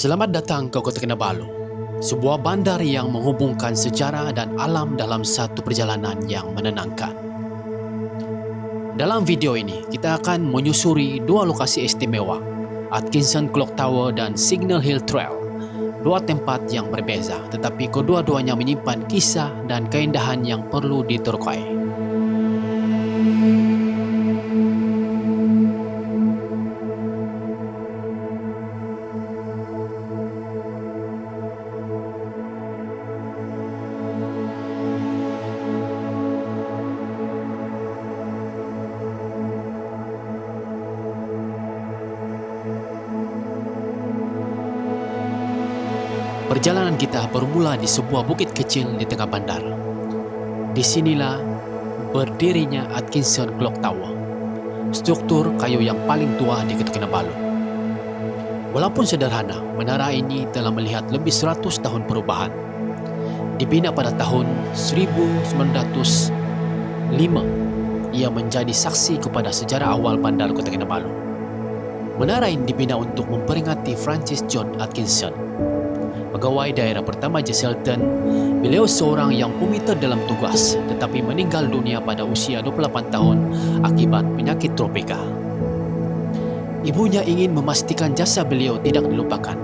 Selamat datang ke Kota Kinabalu, sebuah bandar yang menghubungkan sejarah dan alam dalam satu perjalanan yang menenangkan. Dalam video ini, kita akan menyusuri dua lokasi istimewa, Atkinson Clock Tower dan Signal Hill Trail. Dua tempat yang berbeza, tetapi kedua-duanya menyimpan kisah dan keindahan yang perlu diterkai. Perjalanan kita bermula di sebuah bukit kecil di tengah bandar. Disinilah berdirinya Atkinson Clock Tower, struktur kayu yang paling tua di Kota Kinabalu. Walaupun sederhana, menara ini telah melihat lebih 100 tahun perubahan. Dibina pada tahun 1905, ia menjadi saksi kepada sejarah awal bandar Kota Kinabalu. Menara ini dibina untuk memperingati Francis John Atkinson, pegawai daerah pertama Jesselton. Beliau seorang yang komiter dalam tugas tetapi meninggal dunia pada usia 28 tahun akibat penyakit tropika. Ibunya ingin memastikan jasa beliau tidak dilupakan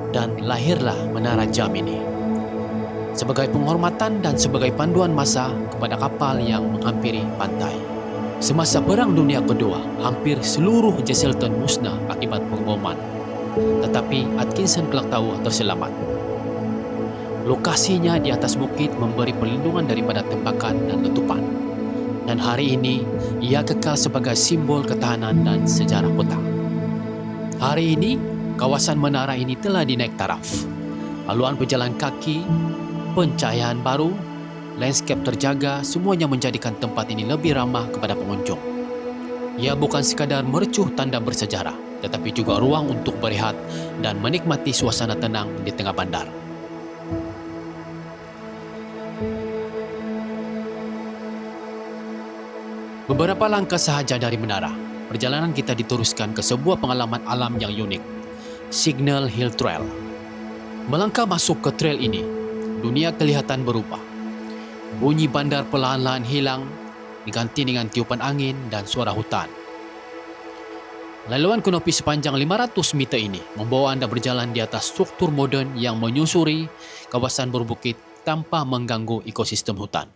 dan lahirlah Menara Jam ini. Sebagai penghormatan dan sebagai panduan masa kepada kapal yang menghampiri pantai. Semasa Perang Dunia Kedua, hampir seluruh Jesselton musnah akibat pengeboman. Tetapi Atkinson Clock Tower terselamat. Lokasinya di atas bukit memberi perlindungan daripada tembakan dan letupan. Dan hari ini, ia kekal sebagai simbol ketahanan dan sejarah kota. Hari ini, kawasan menara ini telah dinaik taraf. Haluan pejalan kaki, pencahayaan baru, landscape terjaga, semuanya menjadikan tempat ini lebih ramah kepada pengunjung. Ia bukan sekadar mercuh tanda bersejarah, tetapi juga ruang untuk berehat dan menikmati suasana tenang di tengah bandar. Beberapa langkah sahaja dari menara, perjalanan kita diteruskan ke sebuah pengalaman alam yang unik, Signal Hill Trail. Melangkah masuk ke trail ini, dunia kelihatan berubah. Bunyi bandar perlahan-lahan hilang, diganti dengan tiupan angin dan suara hutan. Laluan kanopi sepanjang 500 meter ini membawa anda berjalan di atas struktur moden yang menyusuri kawasan berbukit tanpa mengganggu ekosistem hutan.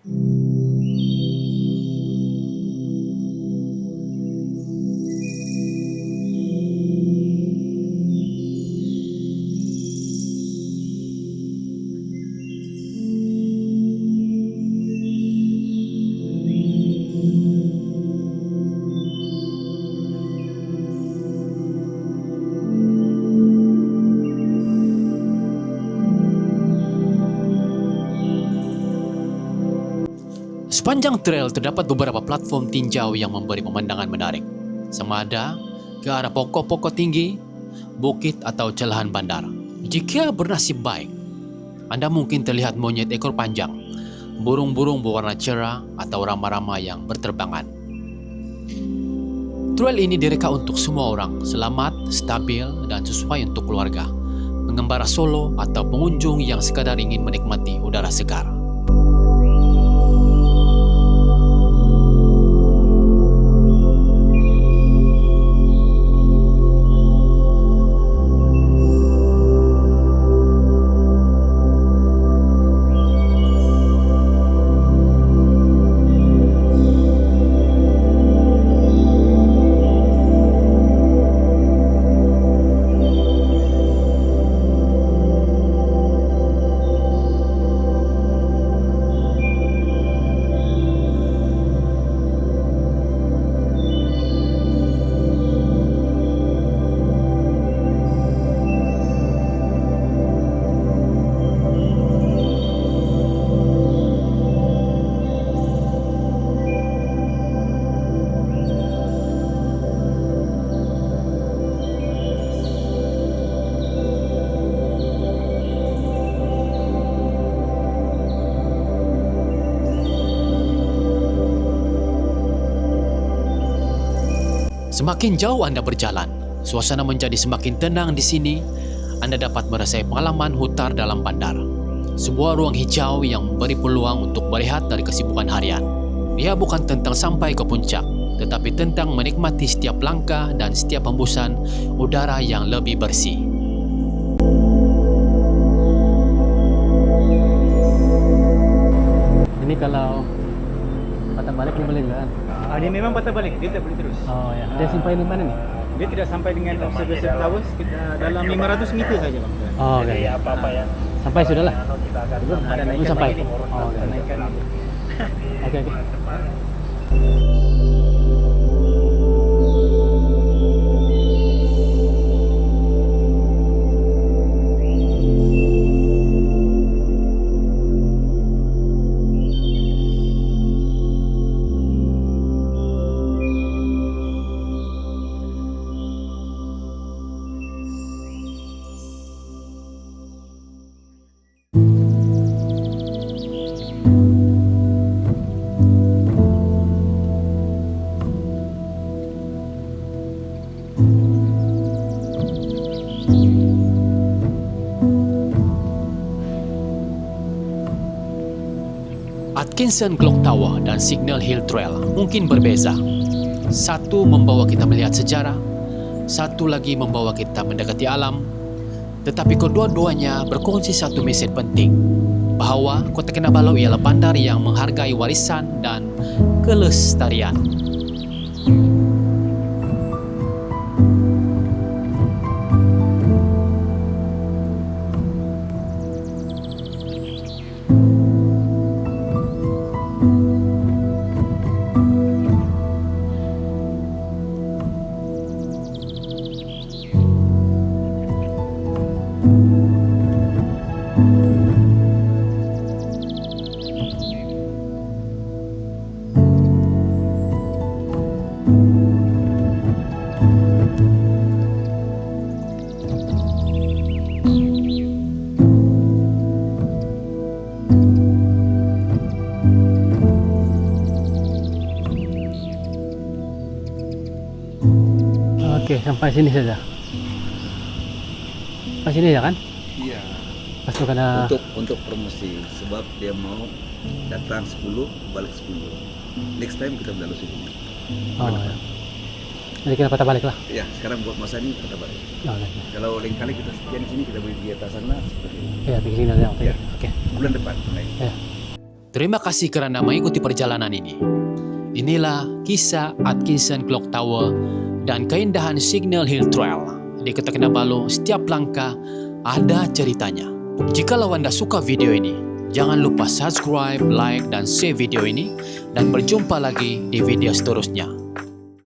Sepanjang trail terdapat beberapa platform tinjau yang memberi pemandangan menarik, sama ada ke arah pokok-pokok tinggi, bukit atau celahan bandar. Jika bernasib baik, anda mungkin terlihat monyet ekor panjang, burung-burung berwarna cerah atau rama-rama yang berterbangan. Trail ini direka untuk semua orang, selamat, stabil, dan sesuai untuk keluarga, pengembara solo atau pengunjung yang sekadar ingin menikmati udara segar. Semakin jauh anda berjalan, suasana menjadi semakin tenang di sini. Anda dapat merasakan pengalaman hutar dalam bandar. Sebuah ruang hijau yang memberi peluang untuk berehat dari kesibukan harian. Ia bukan tentang sampai ke puncak, tetapi tentang menikmati setiap langkah dan setiap hembusan udara yang lebih bersih. Ini kalau patah balik dia boleh kan? Dia memang patah balik, dia tak boleh terus. Oh ya. Dia sampai di mana nih? Dia tidak sampai dengan observation towers, kita dalam 500 meter saja bang. Oh, oke. Apa-apa ya. Sampai sudah lah. Belum ada naikkan sampai. lagi nih. Oh, Ada naikkan. Oke. Atkinson Clock Tower dan Signal Hill Trail mungkin berbeza. Satu membawa kita melihat sejarah, satu lagi membawa kita mendekati alam. Tetapi kedua-duanya berkongsi satu mesej penting, bahawa Kota Kinabalu ialah bandar yang menghargai warisan dan kelestarian. Oke, sampai sini saja. Sampai sini ya kan? Iya. Pas itu karena Untuk promosi, sebab dia mau datang 10, balik 10. Next time kita berlalu sini. oh, ya. Jadi kita patah balik lah. Ya, sekarang buat masa ini kita balik. Oh, oke. Kalau lain kali kita sekian di sini, kita beli di atas sana seperti ini. Ya, di sini aja. Oke. Ya. Oke. Bulan depan naik. Ya. Terima kasih kerana mengikuti perjalanan ini. Inilah kisah Atkinson Clock Tower dan keindahan Signal Hill Trail. Di Kota Kinabalu, setiap langkah ada ceritanya. Jikalau Anda suka video ini, jangan lupa subscribe, like, dan share video ini. Dan berjumpa lagi di video seterusnya.